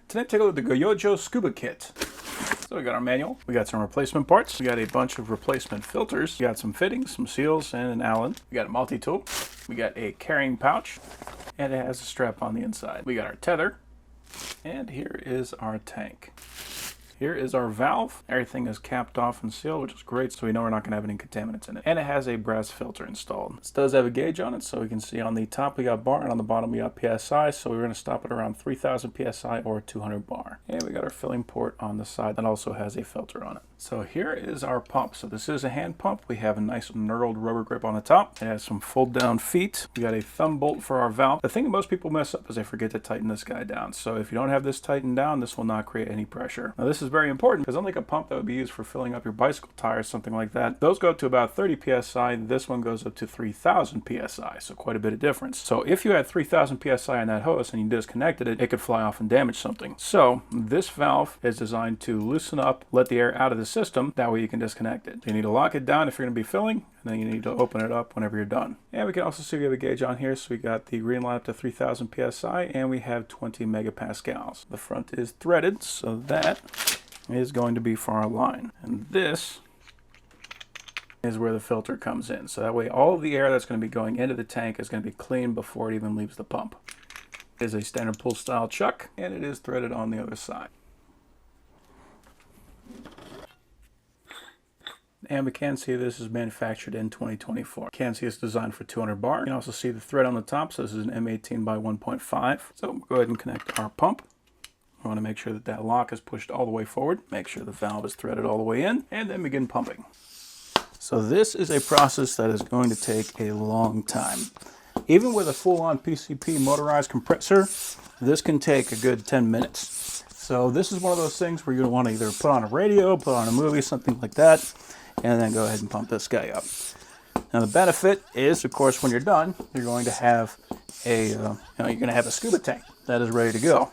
Today, take a look at the Goyojo Scuba kit. So we got our manual, we got some replacement parts, we got a bunch of replacement filters, we got some fittings, some seals, and an Allen. We got a multi-tool, we got a carrying pouch, and it has a strap on the inside. We got our tether, and here is our tank. Here is our valve. Everything is capped off and sealed, which is great, so we know we're not going to have any contaminants in it. And it has a brass filter installed. This does have a gauge on it, so we can see on the top we got bar, and on the bottom we got PSI, so we're going to stop at around 3000 PSI or 200 bar. And we got our filling port on the side that also has a filter on it. So here is our pump. So this is a hand pump. We have a nice knurled rubber grip on the top. It has some fold down feet. We got a thumb bolt for our valve. The thing that most people mess up is they forget to tighten this guy down. So if you don't have this tightened down, this will not create any pressure. Now this is very important because unlike a pump that would be used for filling up your bicycle tires, something like that, those go up to about 30 PSI. This one goes up to 3000 PSI. So quite a bit of difference. So if you had 3000 PSI in that hose and you disconnected it, it could fly off and damage something. So this valve is designed to loosen up, let the air out of the system. That way you can disconnect it. You need to lock it down if you're going to be filling, and then you need to open it up whenever you're done. And we can also see we have a gauge on here, so we got the green line up to 3000 PSI, and we have 20 megapascals. The front is threaded, so that is going to be for our line. And this is where the filter comes in. So that way all of the air that's going to be going into the tank is going to be clean before it even leaves the pump. It is a standard pull style chuck, and it is threaded on the other side. And we can see this is manufactured in 2024. You can see it's designed for 200 bar. You can also see the thread on the top, so this is an M18 by 1.5. So we'll go ahead and connect our pump. We want to make sure that that lock is pushed all the way forward. Make sure the valve is threaded all the way in, and then begin pumping. So this is a process that is going to take a long time. Even with a full-on PCP motorized compressor, this can take a good 10 minutes. So this is one of those things where you're going to want to either put on a radio, put on a movie, something like that, and then go ahead and pump this guy up. Now the benefit is, of course, when you're done, you're going to have a scuba tank that is ready to go.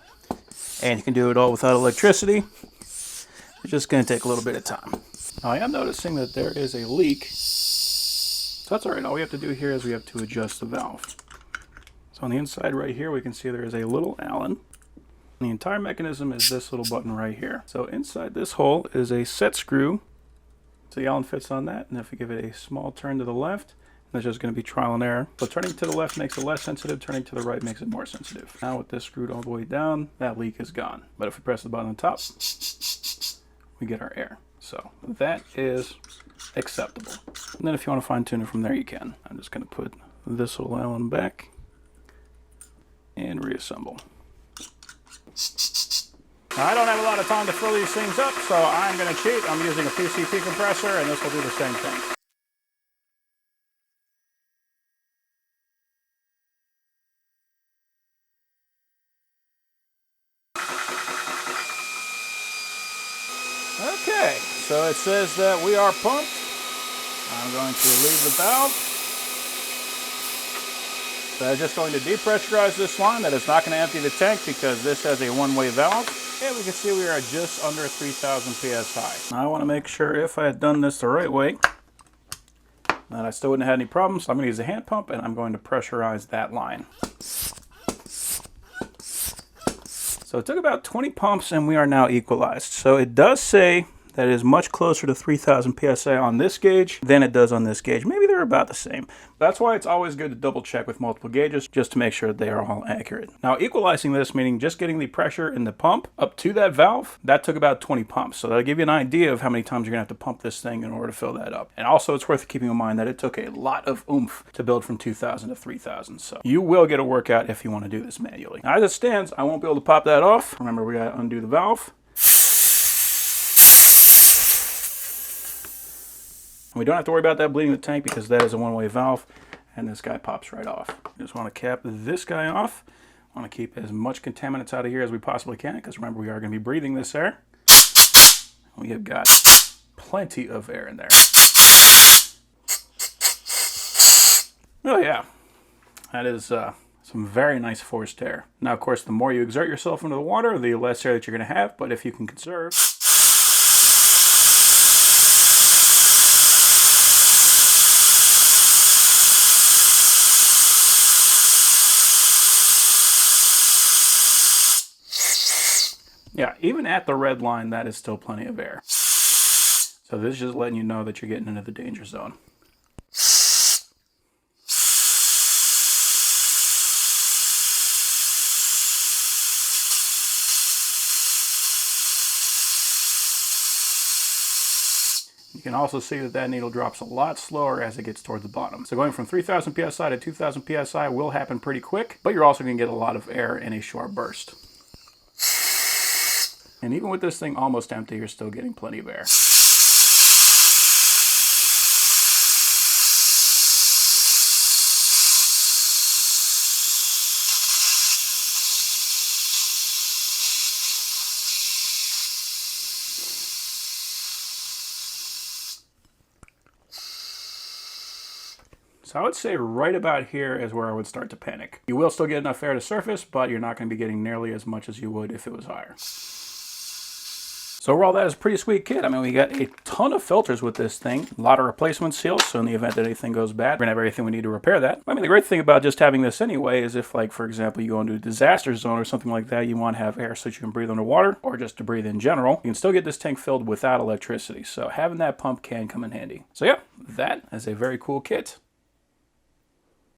And you can do it all without electricity. It's just going to take a little bit of time. Now I am noticing that there is a leak. So that's all right. All we have to do here is we have to adjust the valve. So on the inside right here, we can see there is a little Allen. The entire mechanism is this little button right here. So inside this hole is a set screw. So the Allen fits on that, and if we give it a small turn to the left, that's just going to be trial and error. So turning to the left makes it less sensitive, turning to the right makes it more sensitive. Now with this screwed all the way down, that leak is gone. But if we press the button on top, we get our air. So that is acceptable. And then if you want to fine tune it from there, you can. I'm just going to put this little Allen back and reassemble. Now, I don't have a lot of time to fill these things up, so I'm going to cheat. I'm using a PCP compressor, and this will do the same thing. Okay, so it says that we are pumped. I'm going to relieve the valve. So I'm just going to depressurize this line. That is not going to empty the tank because this has a one-way valve. And we can see we are just under 3000 PSI. Now I want to make sure if I had done this the right way, that I still wouldn't have had any problems. So I'm going to use a hand pump and I'm going to pressurize that line. So it took about 20 pumps and we are now equalized. So it does say that it is much closer to 3000 PSI on this gauge than it does on this gauge. Maybe they're about the same. That's why it's always good to double check with multiple gauges just to make sure they are all accurate. Now equalizing this, meaning just getting the pressure in the pump up to that valve, that took about 20 pumps. So that'll give you an idea of how many times you're gonna have to pump this thing in order to fill that up. And also it's worth keeping in mind that it took a lot of oomph to build from 2000 to 3000. So you will get a workout if you wanna do this manually. Now as it stands, I won't be able to pop that off. Remember, we gotta undo the valve. We don't have to worry about that bleeding the tank because that is a one-way valve and this guy pops right off. Just want to cap this guy off. I want to keep as much contaminants out of here as we possibly can because remember, we are going to be breathing this air. We have got plenty of air in there. Oh yeah, that is some very nice forced air. Now of course, the more you exert yourself into the water, the less air that you're going to have, but if you can conserve, Yeah, even at the red line, that is still plenty of air. So this is just letting you know that you're getting into the danger zone. You can also see that that needle drops a lot slower as it gets toward the bottom. So going from 3,000 psi to 2,000 psi will happen pretty quick, but you're also going to get a lot of air in a short burst. And even with this thing almost empty, you're still getting plenty of air. So I would say right about here is where I would start to panic. You will still get enough air to surface, but you're not going to be getting nearly as much as you would if it was higher. So overall, that is a pretty sweet kit. I mean, we got a ton of filters with this thing, a lot of replacement seals, so in the event that anything goes bad, we're gonna have everything we need to repair that. I mean, the great thing about just having this anyway is if, like, for example, you go into a disaster zone or something like that, you want to have air so that you can breathe underwater, or just to breathe in general, you can still get this tank filled without electricity, so having that pump can come in handy. So yeah, that is a very cool kit.